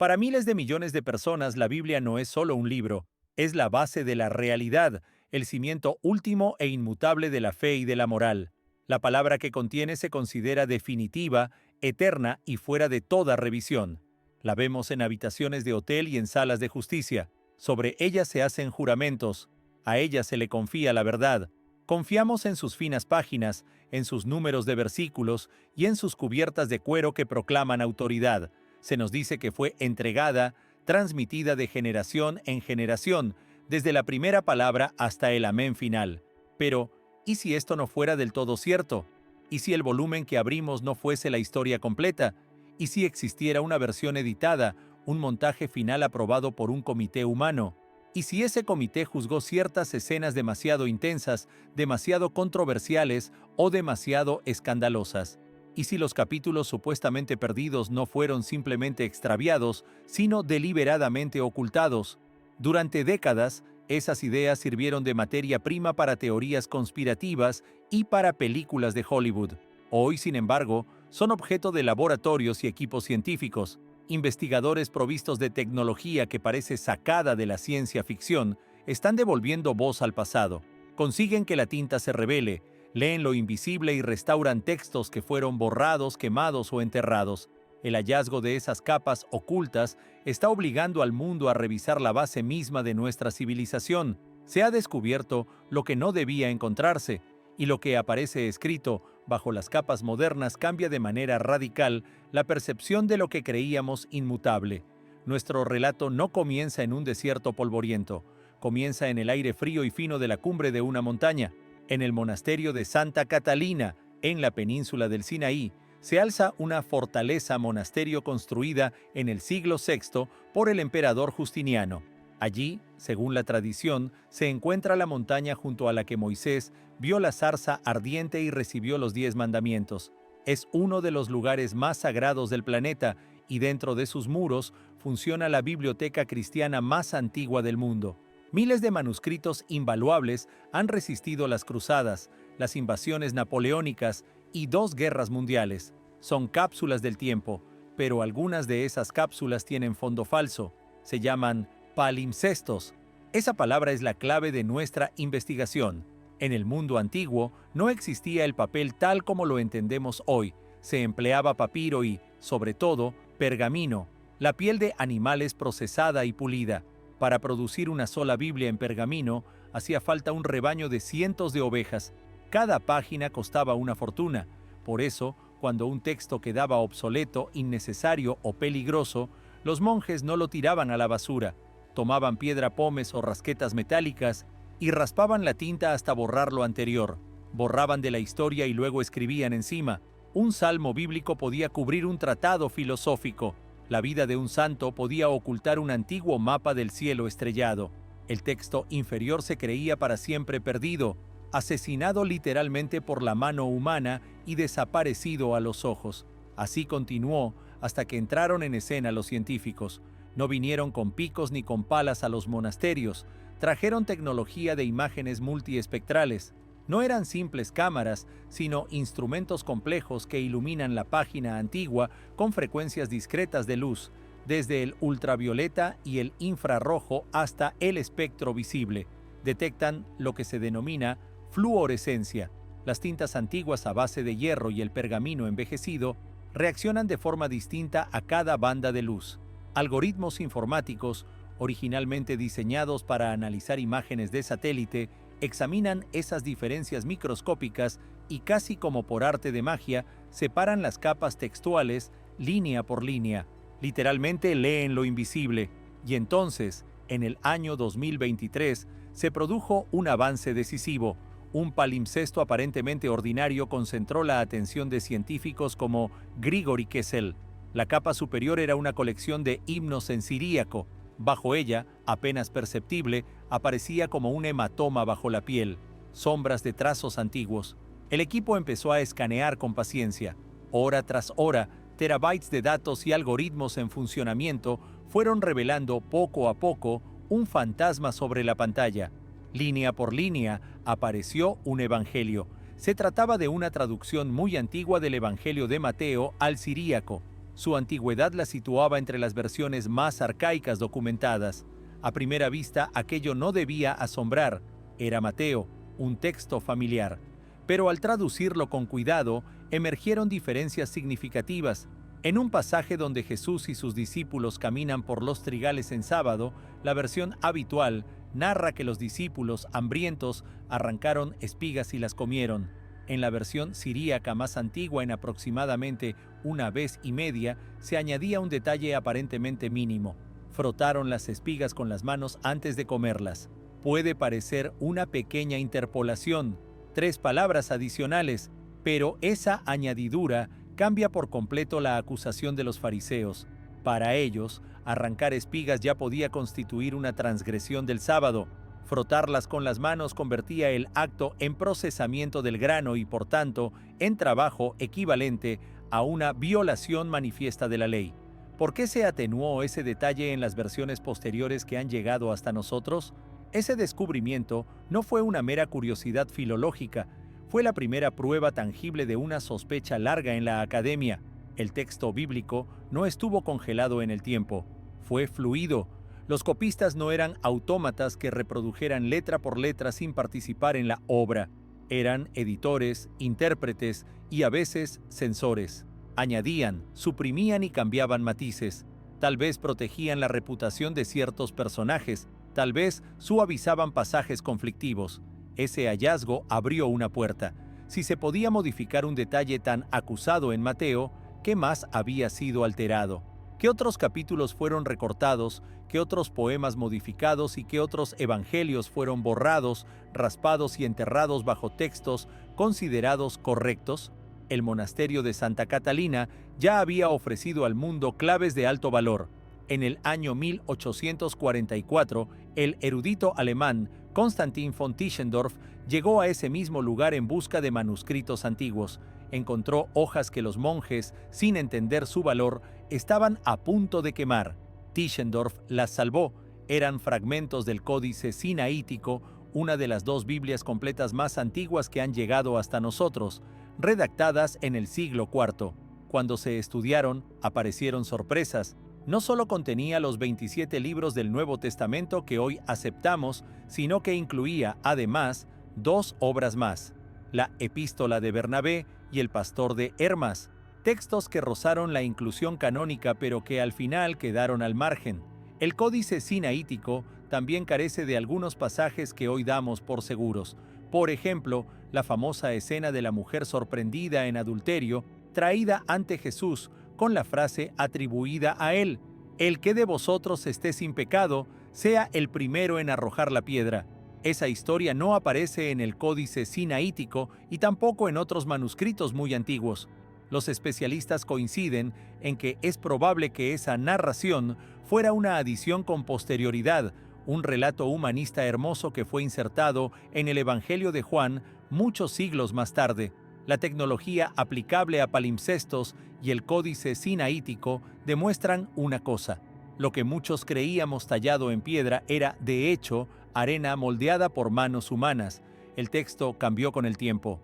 Para miles de millones de personas, la Biblia no es solo un libro, es la base de la realidad, el cimiento último e inmutable de la fe y de la moral. La palabra que contiene se considera definitiva, eterna y fuera de toda revisión. La vemos en habitaciones de hotel y en salas de justicia. Sobre ella se hacen juramentos. A ella se le confía la verdad. Confiamos en sus finas páginas, en sus números de versículos y en sus cubiertas de cuero que proclaman autoridad. Se nos dice que fue entregada, transmitida de generación en generación, desde la primera palabra hasta el amén final. Pero, ¿y si esto no fuera del todo cierto? ¿Y si el volumen que abrimos no fuese la historia completa? ¿Y si existiera una versión editada, un montaje final aprobado por un comité humano? ¿Y si ese comité juzgó ciertas escenas demasiado intensas, demasiado controversiales o demasiado escandalosas? ¿Y si los capítulos supuestamente perdidos no fueron simplemente extraviados, sino deliberadamente ocultados? Durante décadas, esas ideas sirvieron de materia prima para teorías conspirativas y para películas de Hollywood. Hoy, sin embargo, son objeto de laboratorios y equipos científicos. Investigadores provistos de tecnología que parece sacada de la ciencia ficción están devolviendo voz al pasado. Consiguen que la tinta se revele, leen lo invisible y restauran textos que fueron borrados, quemados o enterrados. El hallazgo de esas capas ocultas está obligando al mundo a revisar la base misma de nuestra civilización. Se ha descubierto lo que no debía encontrarse, y lo que aparece escrito bajo las capas modernas cambia de manera radical la percepción de lo que creíamos inmutable. Nuestro relato no comienza en un desierto polvoriento, comienza en el aire frío y fino de la cumbre de una montaña. En el monasterio de Santa Catalina, en la península del Sinaí, se alza una fortaleza monasterio construida en el siglo VI por el emperador Justiniano. Allí, según la tradición, se encuentra la montaña junto a la que Moisés vio la zarza ardiente y recibió los 10 mandamientos. Es uno de los lugares más sagrados del planeta y dentro de sus muros funciona la biblioteca cristiana más antigua del mundo. Miles de manuscritos invaluables han resistido las cruzadas, las invasiones napoleónicas y 2 guerras mundiales. Son cápsulas del tiempo, pero algunas de esas cápsulas tienen fondo falso. Se llaman palimpsestos. Esa palabra es la clave de nuestra investigación. En el mundo antiguo no existía el papel tal como lo entendemos hoy. Se empleaba papiro y, sobre todo, pergamino, la piel de animales procesada y pulida. Para producir una sola Biblia en pergamino, hacía falta un rebaño de cientos de ovejas. Cada página costaba una fortuna. Por eso, cuando un texto quedaba obsoleto, innecesario o peligroso, los monjes no lo tiraban a la basura. Tomaban piedra pómez o rasquetas metálicas y raspaban la tinta hasta borrar lo anterior. Borraban de la historia y luego escribían encima. Un salmo bíblico podía cubrir un tratado filosófico. La vida de un santo podía ocultar un antiguo mapa del cielo estrellado. El texto inferior se creía para siempre perdido, asesinado literalmente por la mano humana y desaparecido a los ojos. Así continuó hasta que entraron en escena los científicos. No vinieron con picos ni con palas a los monasterios, trajeron tecnología de imágenes multiespectrales. No eran simples cámaras, sino instrumentos complejos que iluminan la página antigua con frecuencias discretas de luz, desde el ultravioleta y el infrarrojo hasta el espectro visible. Detectan lo que se denomina fluorescencia. Las tintas antiguas a base de hierro y el pergamino envejecido reaccionan de forma distinta a cada banda de luz. Algoritmos informáticos, originalmente diseñados para analizar imágenes de satélite, examinan esas diferencias microscópicas y casi como por arte de magia, separan las capas textuales línea por línea. Literalmente leen lo invisible. Y entonces, en el año 2023, se produjo un avance decisivo. Un palimpsesto aparentemente ordinario concentró la atención de científicos como Grigori Kessel. La capa superior era una colección de himnos en siríaco. Bajo ella, apenas perceptible, aparecía como un hematoma bajo la piel, sombras de trazos antiguos. El equipo empezó a escanear con paciencia. Hora tras hora, terabytes de datos y algoritmos en funcionamiento fueron revelando poco a poco un fantasma sobre la pantalla. Línea por línea, apareció un evangelio. Se trataba de una traducción muy antigua del Evangelio de Mateo al siríaco. Su antigüedad la situaba entre las versiones más arcaicas documentadas. A primera vista, aquello no debía asombrar. Era Mateo, un texto familiar. Pero al traducirlo con cuidado, emergieron diferencias significativas. En un pasaje donde Jesús y sus discípulos caminan por los trigales en sábado, la versión habitual narra que los discípulos, hambrientos, arrancaron espigas y las comieron. En la versión siríaca más antigua, en aproximadamente una vez y media, se añadía un detalle aparentemente mínimo: frotaron las espigas con las manos antes de comerlas. Puede parecer una pequeña interpolación, 3 palabras adicionales, pero esa añadidura cambia por completo la acusación de los fariseos. Para ellos, arrancar espigas ya podía constituir una transgresión del sábado. Frotarlas con las manos convertía el acto en procesamiento del grano y, por tanto, en trabajo equivalente a una violación manifiesta de la ley. ¿Por qué se atenuó ese detalle en las versiones posteriores que han llegado hasta nosotros? Ese descubrimiento no fue una mera curiosidad filológica, fue la primera prueba tangible de una sospecha larga en la academia. El texto bíblico no estuvo congelado en el tiempo, fue fluido. Los copistas no eran autómatas que reprodujeran letra por letra sin participar en la obra. Eran editores, intérpretes y a veces censores. Añadían, suprimían y cambiaban matices. Tal vez protegían la reputación de ciertos personajes, tal vez suavizaban pasajes conflictivos. Ese hallazgo abrió una puerta. Si se podía modificar un detalle tan acusado en Mateo, ¿qué más había sido alterado? ¿Qué otros capítulos fueron recortados? ¿Qué otros poemas modificados y qué otros evangelios fueron borrados, raspados y enterrados bajo textos considerados correctos? El monasterio de Santa Catalina ya había ofrecido al mundo claves de alto valor. En el año 1844, el erudito alemán Konstantin von Tischendorf llegó a ese mismo lugar en busca de manuscritos antiguos. Encontró hojas que los monjes, sin entender su valor, estaban a punto de quemar. Tischendorf las salvó. Eran fragmentos del Códice Sinaítico, una de las 2 Biblias completas más antiguas que han llegado hasta nosotros, redactadas en el siglo IV. Cuando se estudiaron, aparecieron sorpresas. No solo contenía los 27 libros del Nuevo Testamento que hoy aceptamos, sino que incluía, además, 2 obras más: la Epístola de Bernabé y el Pastor de Hermas, textos que rozaron la inclusión canónica pero que al final quedaron al margen. El Códice Sinaítico también carece de algunos pasajes que hoy damos por seguros. Por ejemplo, la famosa escena de la mujer sorprendida en adulterio, traída ante Jesús con la frase atribuida a él: «El que de vosotros esté sin pecado, sea el primero en arrojar la piedra». Esa historia no aparece en el Códice Sinaítico y tampoco en otros manuscritos muy antiguos. Los especialistas coinciden en que es probable que esa narración fuera una adición con posterioridad, un relato humanista hermoso que fue insertado en el Evangelio de Juan muchos siglos más tarde. La tecnología aplicable a palimpsestos y el Códice Sinaítico demuestran una cosa: lo que muchos creíamos tallado en piedra era, de hecho, arena moldeada por manos humanas. El texto cambió con el tiempo.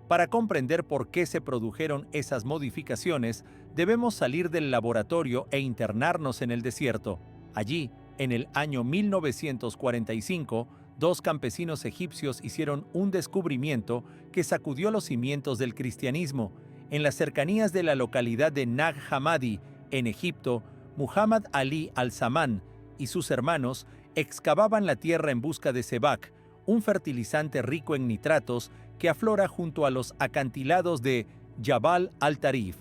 Para comprender por qué se produjeron esas modificaciones, debemos salir del laboratorio e internarnos en el desierto. Allí, en el año 1945, 2 campesinos egipcios hicieron un descubrimiento que sacudió los cimientos del cristianismo. En las cercanías de la localidad de Nag Hammadi, en Egipto, Muhammad Ali al-Zaman y sus hermanos excavaban la tierra en busca de sebak, un fertilizante rico en nitratos que aflora junto a los acantilados de Jabal al-Tarif.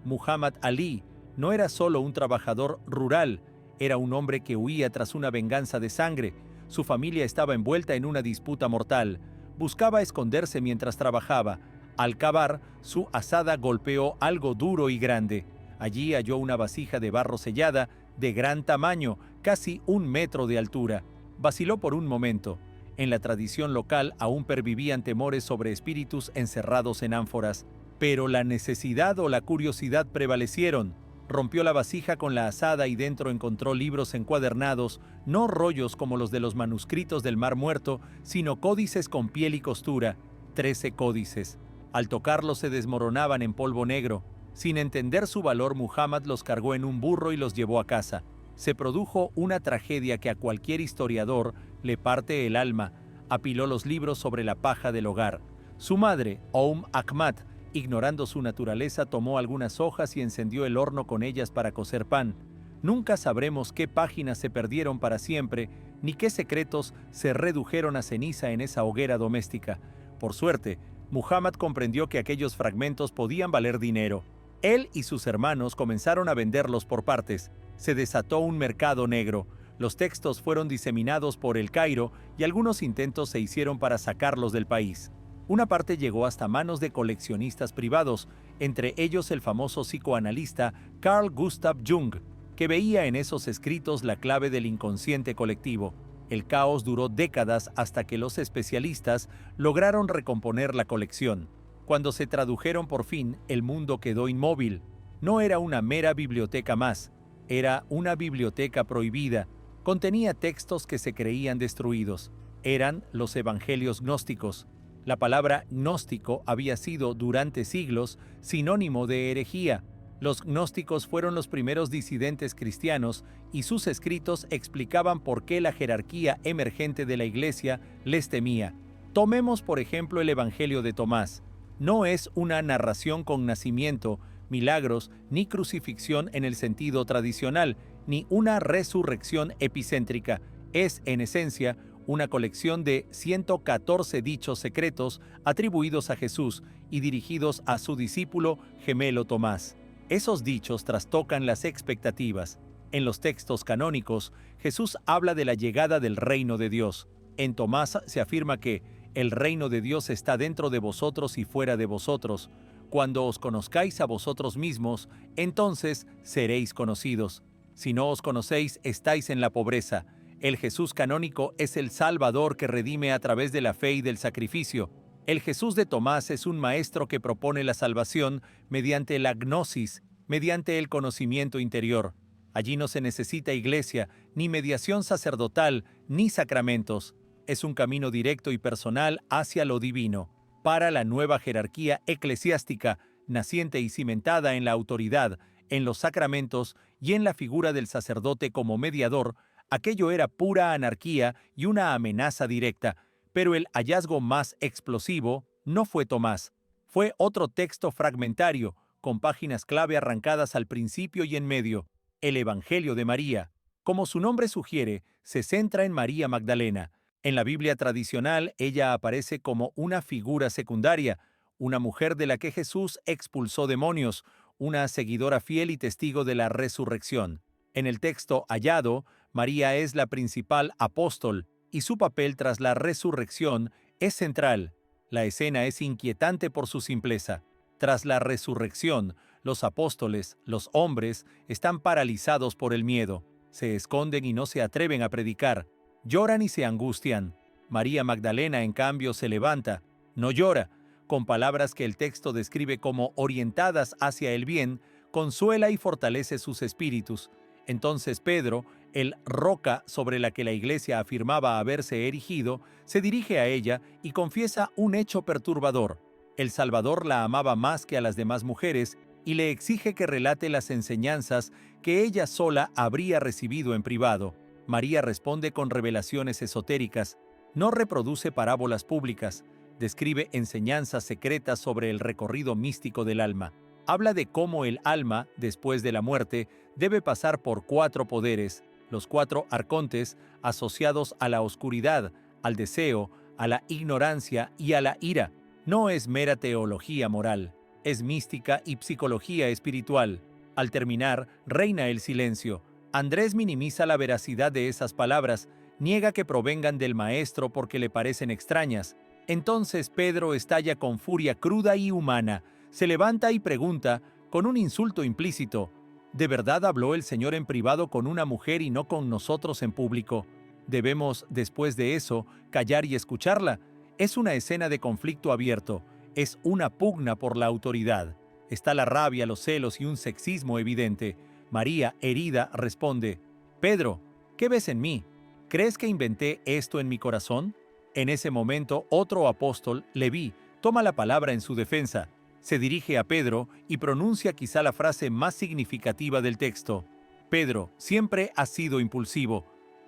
Muhammad Ali no era solo un trabajador rural, era un hombre que huía tras una venganza de sangre. Su familia estaba envuelta en una disputa mortal. Buscaba esconderse mientras trabajaba. Al cavar, su azada golpeó algo duro y grande. Allí halló una vasija de barro sellada, de gran tamaño, casi 1 metro de altura. Vaciló por un momento. En la tradición local aún pervivían temores sobre espíritus encerrados en ánforas, pero la necesidad o la curiosidad prevalecieron. Rompió la vasija con la azada y dentro encontró libros encuadernados, no rollos como los de los manuscritos del Mar Muerto, sino códices con piel y costura, 13 códices. Al tocarlos se desmoronaban en polvo negro. Sin entender su valor, Muhammad los cargó en un burro y los llevó a casa. Se produjo una tragedia que a cualquier historiador le parte el alma. Apiló los libros sobre la paja del hogar. Su madre, Ahmad, ignorando su naturaleza, tomó algunas hojas y encendió el horno con ellas para cocer pan. Nunca sabremos qué páginas se perdieron para siempre, ni qué secretos se redujeron a ceniza en esa hoguera doméstica. Por suerte, Muhammad comprendió que aquellos fragmentos podían valer dinero. Él y sus hermanos comenzaron a venderlos por partes. Se desató un mercado negro. Los textos fueron diseminados por El Cairo y algunos intentos se hicieron para sacarlos del país. Una parte llegó hasta manos de coleccionistas privados, entre ellos el famoso psicoanalista Carl Gustav Jung, que veía en esos escritos la clave del inconsciente colectivo. El caos duró décadas hasta que los especialistas lograron recomponer la colección. Cuando se tradujeron por fin, el mundo quedó inmóvil. No era una mera biblioteca más, era una biblioteca prohibida. Contenía textos que se creían destruidos. Eran los evangelios gnósticos. La palabra gnóstico había sido durante siglos sinónimo de herejía. Los gnósticos fueron los primeros disidentes cristianos y sus escritos explicaban por qué la jerarquía emergente de la Iglesia les temía. Tomemos por ejemplo el Evangelio de Tomás. No es una narración con nacimiento, milagros ni crucifixión en el sentido tradicional, ni una resurrección epicéntrica. Es, en esencia, una colección de 114 dichos secretos atribuidos a Jesús y dirigidos a su discípulo gemelo Tomás. Esos dichos trastocan las expectativas. En los textos canónicos, Jesús habla de la llegada del reino de Dios. En Tomás se afirma que el reino de Dios está dentro de vosotros y fuera de vosotros. Cuando os conozcáis a vosotros mismos, entonces seréis conocidos. Si no os conocéis, estáis en la pobreza. El Jesús canónico es el Salvador que redime a través de la fe y del sacrificio. El Jesús de Tomás es un maestro que propone la salvación mediante la gnosis, mediante el conocimiento interior. Allí no se necesita iglesia, ni mediación sacerdotal, ni sacramentos. Es un camino directo y personal hacia lo divino. Para la nueva jerarquía eclesiástica, naciente y cimentada en la autoridad, en los sacramentos y en la figura del sacerdote como mediador, aquello era pura anarquía y una amenaza directa. Pero el hallazgo más explosivo no fue Tomás. Fue otro texto fragmentario, con páginas clave arrancadas al principio y en medio, el Evangelio de María. Como su nombre sugiere, se centra en María Magdalena. En la Biblia tradicional, ella aparece como una figura secundaria, una mujer de la que Jesús expulsó demonios, una seguidora fiel y testigo de la resurrección. En el texto hallado, María es la principal apóstol, y su papel tras la resurrección es central. La escena es inquietante por su simpleza. Tras la resurrección, los apóstoles, los hombres, están paralizados por el miedo. Se esconden y no se atreven a predicar. Lloran y se angustian. María Magdalena, en cambio, se levanta. No llora. Con palabras que el texto describe como orientadas hacia el bien, consuela y fortalece sus espíritus. Entonces Pedro, el roca sobre la que la iglesia afirmaba haberse erigido, se dirige a ella y confiesa un hecho perturbador. El Salvador la amaba más que a las demás mujeres y le exige que relate las enseñanzas que ella sola habría recibido en privado. María responde con revelaciones esotéricas, no reproduce parábolas públicas, describe enseñanzas secretas sobre el recorrido místico del alma. Habla de cómo el alma, después de la muerte, debe pasar por 4 poderes, los 4 arcontes asociados a la oscuridad, al deseo, a la ignorancia y a la ira. No es mera teología moral, es mística y psicología espiritual. Al terminar, reina el silencio. Andrés minimiza la veracidad de esas palabras, niega que provengan del maestro porque le parecen extrañas. Entonces Pedro estalla con furia cruda y humana, se levanta y pregunta, con un insulto implícito, ¿de verdad habló el Señor en privado con una mujer y no con nosotros en público? ¿Debemos, después de eso, callar y escucharla? Es una escena de conflicto abierto, es una pugna por la autoridad. Está la rabia, los celos y un sexismo evidente. María, herida, responde, «Pedro, ¿qué ves en mí? ¿Crees que inventé esto en mi corazón?» En ese momento, otro apóstol, Leví, toma la palabra en su defensa. Se dirige a Pedro y pronuncia quizá la frase más significativa del texto. Pedro, siempre has sido impulsivo.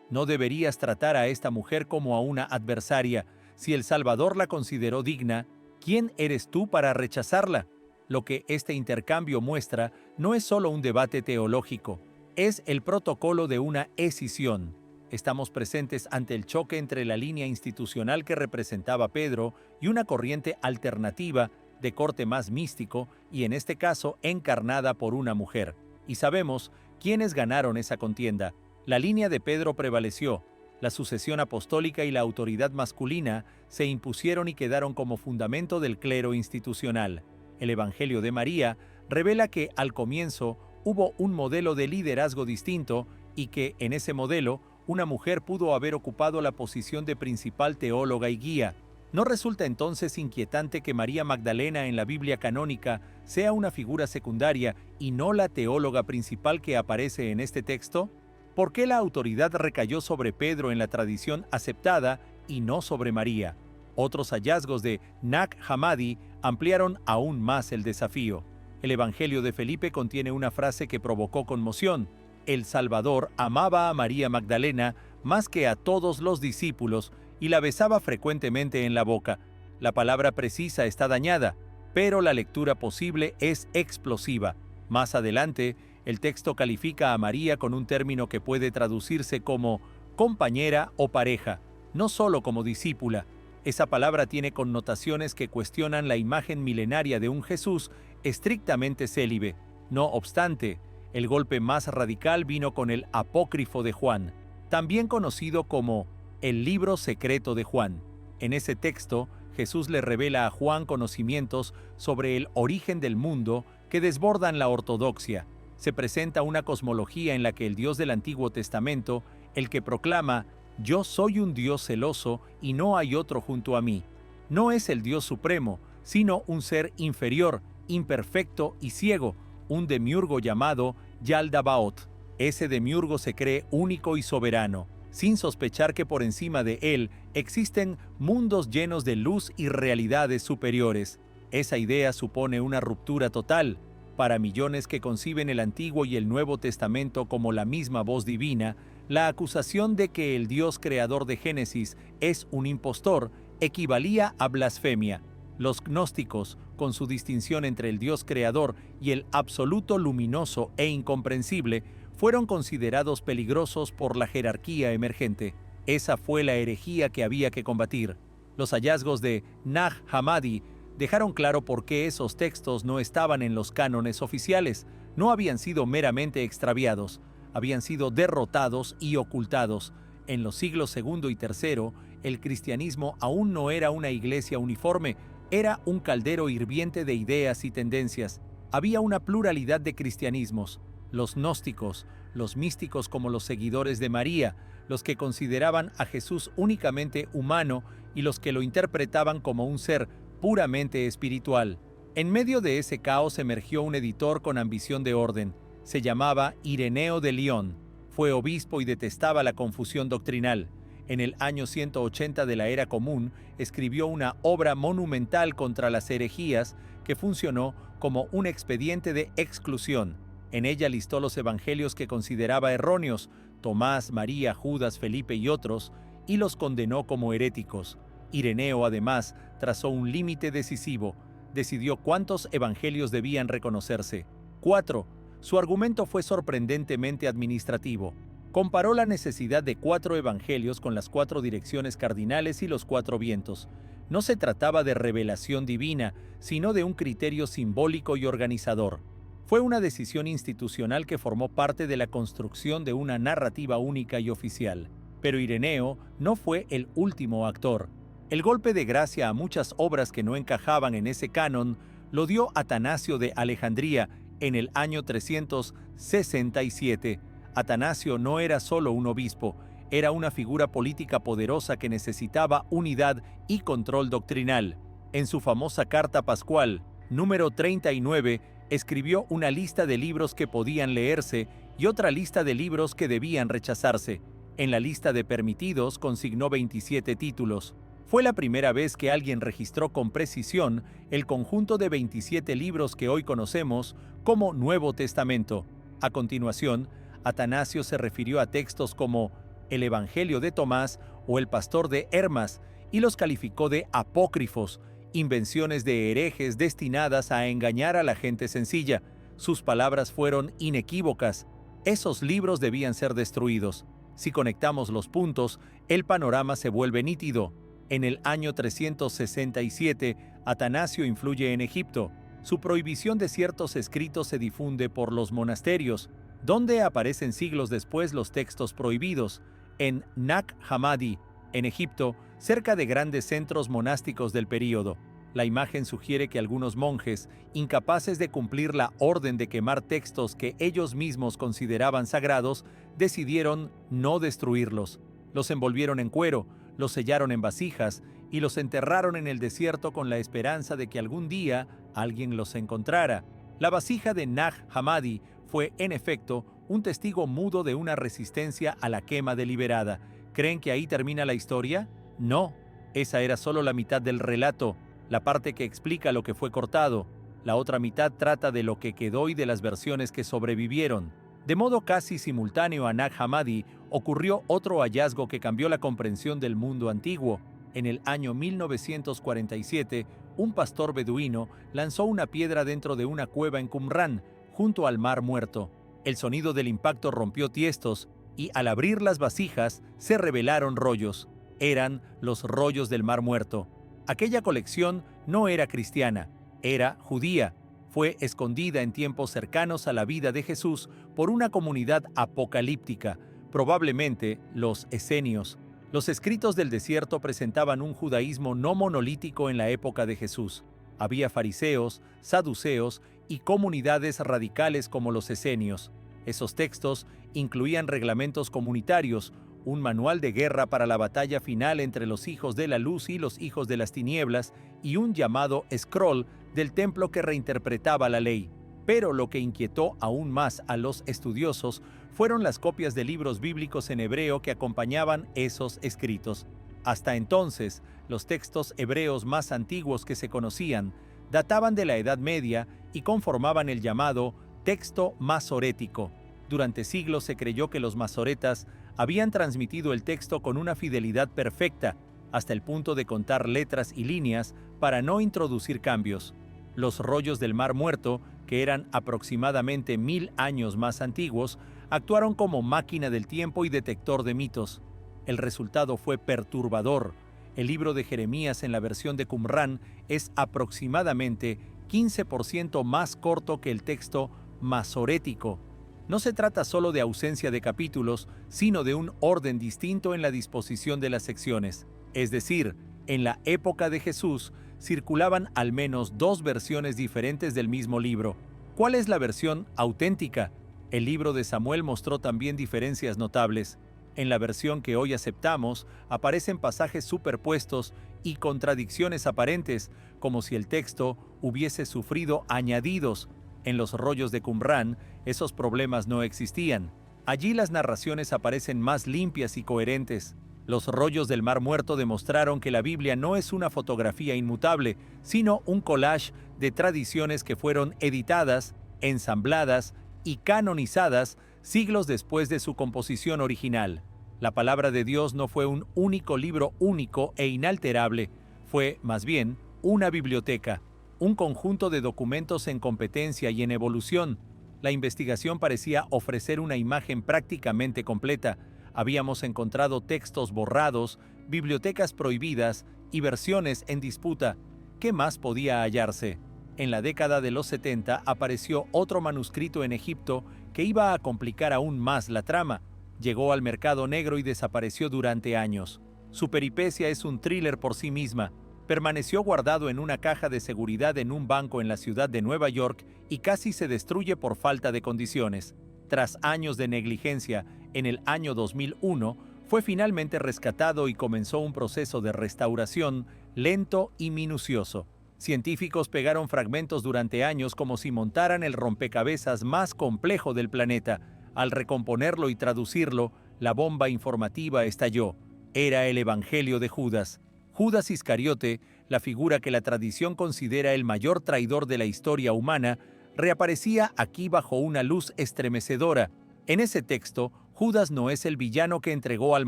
No deberías tratar a esta mujer como a una adversaria. Si el Salvador la consideró digna, ¿quién eres tú para rechazarla? Lo que este intercambio muestra no es solo un debate teológico, es el protocolo de una escisión. Estamos presentes ante el choque entre la línea institucional que representaba Pedro y una corriente alternativa de corte más místico y en este caso encarnada por una mujer. Y sabemos quiénes ganaron esa contienda. La línea de Pedro prevaleció. La sucesión apostólica y la autoridad masculina se impusieron y quedaron como fundamento del clero institucional. El Evangelio de María revela que al comienzo hubo un modelo de liderazgo distinto y que en ese modelo una mujer pudo haber ocupado la posición de principal teóloga y guía. ¿No resulta entonces inquietante que María Magdalena en la Biblia canónica sea una figura secundaria y no la teóloga principal que aparece en este texto? ¿Por qué la autoridad recayó sobre Pedro en la tradición aceptada y no sobre María? Otros hallazgos de Nag Hammadi ampliaron aún más el desafío. El Evangelio de Felipe contiene una frase que provocó conmoción. El Salvador amaba a María Magdalena más que a todos los discípulos y la besaba frecuentemente en la boca. La palabra precisa está dañada, pero la lectura posible es explosiva. Más adelante, el texto califica a María con un término que puede traducirse como compañera o pareja, no solo como discípula. Esa palabra tiene connotaciones que cuestionan la imagen milenaria de un Jesús estrictamente célibe. No obstante, el golpe más radical vino con el Apócrifo de Juan, también conocido como el libro secreto de Juan. En ese texto, Jesús le revela a Juan conocimientos sobre el origen del mundo que desbordan la ortodoxia. Se presenta una cosmología en la que el Dios del Antiguo Testamento, el que proclama «Yo soy un Dios celoso y no hay otro junto a mí», no es el Dios supremo, sino un ser inferior, imperfecto y ciego, un demiurgo llamado Yaldabaoth. Ese demiurgo se cree único y soberano, sin sospechar que por encima de él existen mundos llenos de luz y realidades superiores. Esa idea supone una ruptura total. Para millones que conciben el Antiguo y el Nuevo Testamento como la misma voz divina, la acusación de que el Dios creador de Génesis es un impostor equivalía a blasfemia. Los gnósticos, con su distinción entre el Dios creador y el absoluto luminoso e incomprensible, fueron considerados peligrosos por la jerarquía emergente. Esa fue la herejía que había que combatir. Los hallazgos de Nag Hammadi dejaron claro por qué esos textos no estaban en los cánones oficiales. No habían sido meramente extraviados, habían sido derrotados y ocultados. En los siglos II y III, el cristianismo aún no era una iglesia uniforme, era un caldero hirviente de ideas y tendencias. Había una pluralidad de cristianismos. Los gnósticos, los místicos como los seguidores de María, los que consideraban a Jesús únicamente humano y los que lo interpretaban como un ser puramente espiritual. En medio de ese caos emergió un editor con ambición de orden. Se llamaba Ireneo de León. Fue obispo y detestaba la confusión doctrinal. En el año 180 de la Era Común, escribió una obra monumental contra las herejías que funcionó como un expediente de exclusión. En ella listó los evangelios que consideraba erróneos, Tomás, María, Judas, Felipe y otros, y los condenó como heréticos. Ireneo, además, trazó un límite decisivo. Decidió cuántos evangelios debían reconocerse. 4. Su argumento fue sorprendentemente administrativo. Comparó la necesidad de 4 evangelios con las 4 direcciones cardinales y los 4 vientos. No se trataba de revelación divina, sino de un criterio simbólico y organizador. Fue una decisión institucional que formó parte de la construcción de una narrativa única y oficial. Pero Ireneo no fue el último actor. El golpe de gracia a muchas obras que no encajaban en ese canon lo dio Atanasio de Alejandría en el año 367. Atanasio no era solo un obispo, era una figura política poderosa que necesitaba unidad y control doctrinal. En su famosa Carta Pascual, número 39, escribió una lista de libros que podían leerse y otra lista de libros que debían rechazarse. En la lista de permitidos consignó 27 títulos. Fue la primera vez que alguien registró con precisión el conjunto de 27 libros que hoy conocemos como Nuevo Testamento. A continuación, Atanasio se refirió a textos como el Evangelio de Tomás o el Pastor de Hermas y los calificó de apócrifos, invenciones de herejes destinadas a engañar a la gente sencilla. Sus palabras fueron inequívocas. Esos libros debían ser destruidos. Si conectamos los puntos, el panorama se vuelve nítido. En el año 367, Atanasio influye en Egipto. Su prohibición de ciertos escritos se difunde por los monasterios, donde aparecen siglos después los textos prohibidos. En Nag Hammadi, en Egipto, cerca de grandes centros monásticos del período. La imagen sugiere que algunos monjes, incapaces de cumplir la orden de quemar textos que ellos mismos consideraban sagrados, decidieron no destruirlos. Los envolvieron en cuero, los sellaron en vasijas y los enterraron en el desierto con la esperanza de que algún día alguien los encontrara. La vasija de Nag Hammadi fue, en efecto, un testigo mudo de una resistencia a la quema deliberada. ¿Creen que ahí termina la historia? No, esa era solo la mitad del relato, la parte que explica lo que fue cortado. La otra mitad trata de lo que quedó y de las versiones que sobrevivieron. De modo casi simultáneo a Nag Hammadi, ocurrió otro hallazgo que cambió la comprensión del mundo antiguo. En el año 1947, un pastor beduino lanzó una piedra dentro de una cueva en Qumrán, junto al Mar Muerto. El sonido del impacto rompió tiestos y al abrir las vasijas se revelaron rollos. Eran los rollos del Mar Muerto. Aquella colección no era cristiana, era judía. Fue escondida en tiempos cercanos a la vida de Jesús por una comunidad apocalíptica, probablemente los esenios. Los escritos del desierto presentaban un judaísmo no monolítico en la época de Jesús. Había fariseos, saduceos y comunidades radicales como los esenios. Esos textos incluían reglamentos comunitarios, un manual de guerra para la batalla final entre los hijos de la luz y los hijos de las tinieblas, y un llamado scroll del templo que reinterpretaba la ley. Pero lo que inquietó aún más a los estudiosos fueron las copias de libros bíblicos en hebreo que acompañaban esos escritos. Hasta entonces, los textos hebreos más antiguos que se conocían databan de la Edad Media y conformaban el llamado texto masorético. Durante siglos se creyó que los masoretas habían transmitido el texto con una fidelidad perfecta, hasta el punto de contar letras y líneas para no introducir cambios. Los rollos del Mar Muerto, que eran aproximadamente 1000 años más antiguos, actuaron como máquina del tiempo y detector de mitos. El resultado fue perturbador. El libro de Jeremías en la versión de Qumrán es aproximadamente 15% más corto que el texto masorético. No se trata solo de ausencia de capítulos, sino de un orden distinto en la disposición de las secciones. Es decir, en la época de Jesús circulaban al menos 2 versiones diferentes del mismo libro. ¿Cuál es la versión auténtica? El libro de Samuel mostró también diferencias notables. En la versión que hoy aceptamos, aparecen pasajes superpuestos y contradicciones aparentes, como si el texto hubiese sufrido añadidos. En los rollos de Qumrán, esos problemas no existían. Allí las narraciones aparecen más limpias y coherentes. Los rollos del Mar Muerto demostraron que la Biblia no es una fotografía inmutable, sino un collage de tradiciones que fueron editadas, ensambladas y canonizadas siglos después de su composición original. La palabra de Dios no fue un único libro único e inalterable, fue, más bien, una biblioteca, un conjunto de documentos en competencia y en evolución. La investigación parecía ofrecer una imagen prácticamente completa. Habíamos encontrado textos borrados, bibliotecas prohibidas y versiones en disputa. ¿Qué más podía hallarse? En la década de los 70 apareció otro manuscrito en Egipto que iba a complicar aún más la trama. Llegó al mercado negro y desapareció durante años. Su peripecia es un thriller por sí misma. Permaneció guardado en una caja de seguridad en un banco en la ciudad de Nueva York y casi se destruye por falta de condiciones. Tras años de negligencia, en el año 2001, fue finalmente rescatado y comenzó un proceso de restauración lento y minucioso. Científicos pegaron fragmentos durante años como si montaran el rompecabezas más complejo del planeta. Al recomponerlo y traducirlo, la bomba informativa estalló. Era el Evangelio de Judas. Judas Iscariote, la figura que la tradición considera el mayor traidor de la historia humana, reaparecía aquí bajo una luz estremecedora. En ese texto, Judas no es el villano que entregó al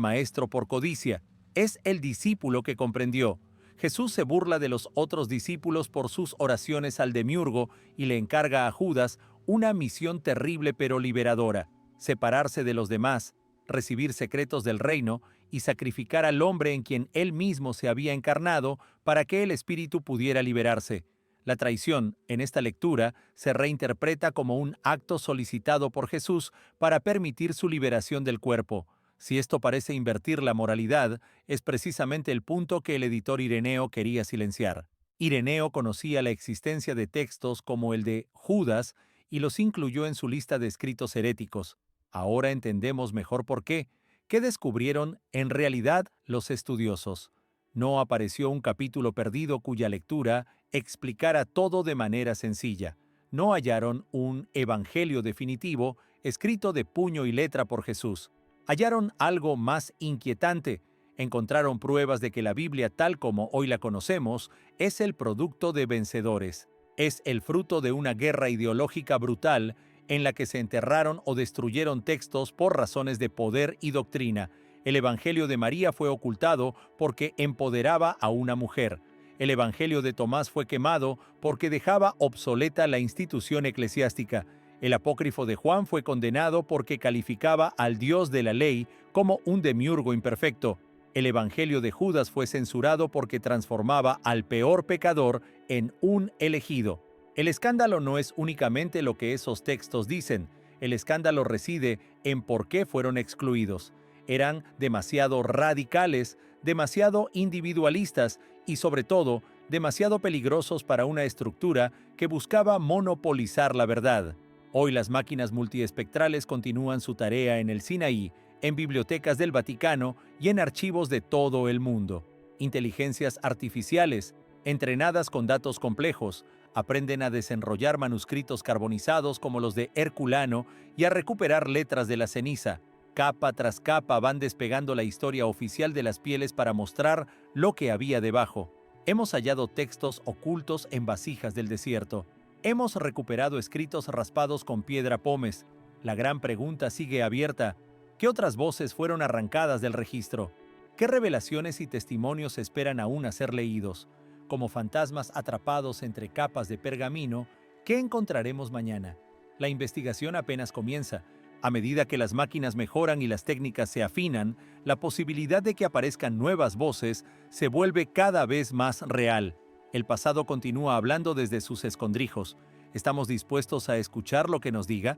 maestro por codicia, es el discípulo que comprendió. Jesús se burla de los otros discípulos por sus oraciones al demiurgo y le encarga a Judas una misión terrible pero liberadora: separarse de los demás, recibir secretos del reino y sacrificar al hombre en quien él mismo se había encarnado para que el espíritu pudiera liberarse. La traición, en esta lectura, se reinterpreta como un acto solicitado por Jesús para permitir su liberación del cuerpo. Si esto parece invertir la moralidad, es precisamente el punto que el editor Ireneo quería silenciar. Ireneo conocía la existencia de textos como el de Judas y los incluyó en su lista de escritos heréticos. Ahora entendemos mejor por qué. ¿Qué descubrieron en realidad los estudiosos? No apareció un capítulo perdido cuya lectura explicara todo de manera sencilla. No hallaron un evangelio definitivo escrito de puño y letra por Jesús. Hallaron algo más inquietante. Encontraron pruebas de que la Biblia, tal como hoy la conocemos, es el producto de vencedores. Es el fruto de una guerra ideológica brutal en la que se enterraron o destruyeron textos por razones de poder y doctrina. El Evangelio de María fue ocultado porque empoderaba a una mujer. El Evangelio de Tomás fue quemado porque dejaba obsoleta la institución eclesiástica. El apócrifo de Juan fue condenado porque calificaba al Dios de la ley como un demiurgo imperfecto. El Evangelio de Judas fue censurado porque transformaba al peor pecador en un elegido. El escándalo no es únicamente lo que esos textos dicen. El escándalo reside en por qué fueron excluidos. Eran demasiado radicales, demasiado individualistas y, sobre todo, demasiado peligrosos para una estructura que buscaba monopolizar la verdad. Hoy las máquinas multiespectrales continúan su tarea en el Sinaí, en bibliotecas del Vaticano y en archivos de todo el mundo. Inteligencias artificiales, entrenadas con datos complejos, aprenden a desenrollar manuscritos carbonizados como los de Herculano y a recuperar letras de la ceniza. Capa tras capa van despegando la historia oficial de las pieles para mostrar lo que había debajo. Hemos hallado textos ocultos en vasijas del desierto. Hemos recuperado escritos raspados con piedra pómez. La gran pregunta sigue abierta: ¿qué otras voces fueron arrancadas del registro? ¿Qué revelaciones y testimonios esperan aún a ser leídos? Como fantasmas atrapados entre capas de pergamino, ¿qué encontraremos mañana? La investigación apenas comienza. A medida que las máquinas mejoran y las técnicas se afinan, la posibilidad de que aparezcan nuevas voces se vuelve cada vez más real. El pasado continúa hablando desde sus escondrijos. ¿Estamos dispuestos a escuchar lo que nos diga?